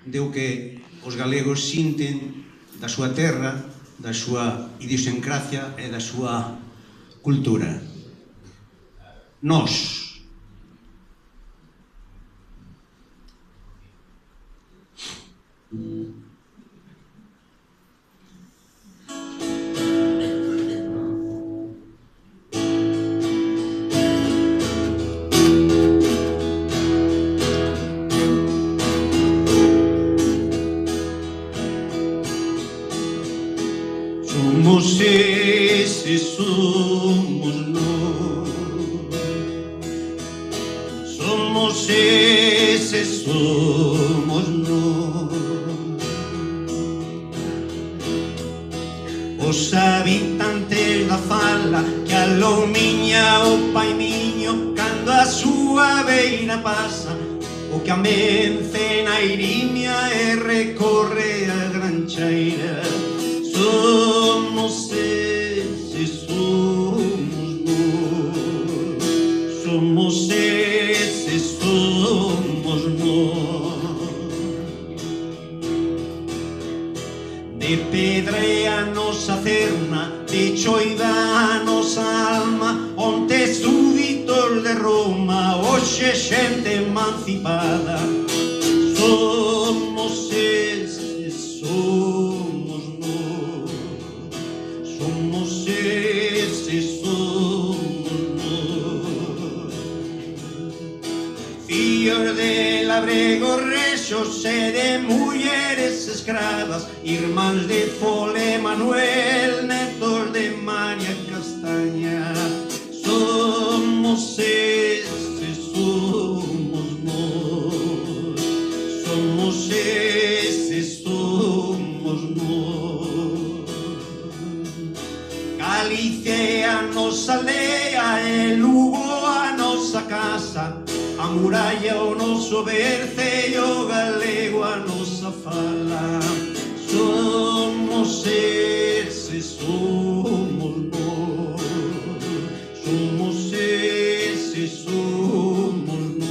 de o que os galegos sinten da súa terra, da súa idiosincrasia e da súa cultura. Nós. Somos ese, somos nós. Somos ese, somos nós. Os habitantes da fala que alumiña o pai miño cando a súa beira pasa, o que amence na irimia e recorre a grancheira. Somos ese, somos nós. Somos ese, somos nós. De pedra é a nosa cerna, de choiva a nosa alma, onte súditos de Roma, hoxe xente emancipada. Somos ese, somos nós. Somos ese, somos nós. Fillos de labregos rexos e de mulleres escravas, irmáns de Fole Manuel, netos de María Castaña. Somos ese, somos nós. Somos ese, somos nós. Galicia é a nosa aldea e Lugo a nosa casa, a muralla o noso berce e o galego a nosa fala. Somos ese, somos nós. Somos ese, somos nós.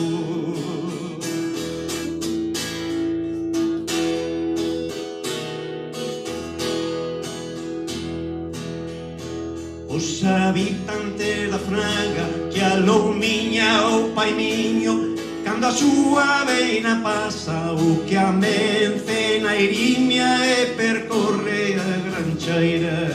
Os habitantes da Fraga que alumiña o pai miño cando a súa beina pasa, o que amence na irimia e percorre a grancheira.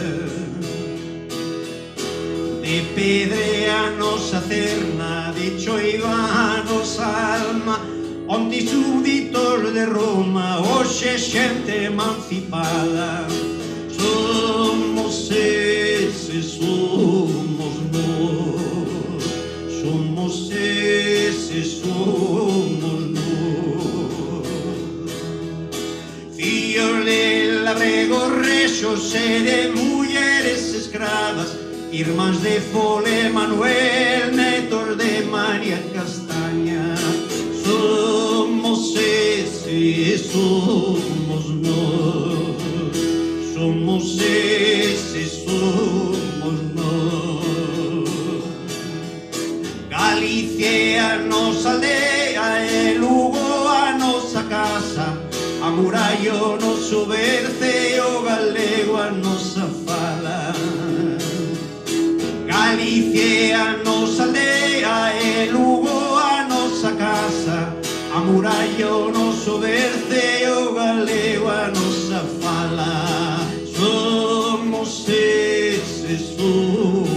De pedre a nosa cerna, de choiva a nosa alma, onte súditos de Roma, hoxe xente emancipada. Somos ese, somos nós. Somos ese, somos nós. Fillos de labregos rexos e de mulleres escravas, irmáns de Fole Manuel, netos de María Castaña. Somos ese, somos nós. Somos ese, somos nós. Galicia é a nosa aldea e Lugo a nosa casa, a muralla o noso berce e o galego a nosa fala. Galicia é a nosa aldea e Lugo a nosa casa, a muralla o noso berce e o galego a nosa fala. Somos ese, somos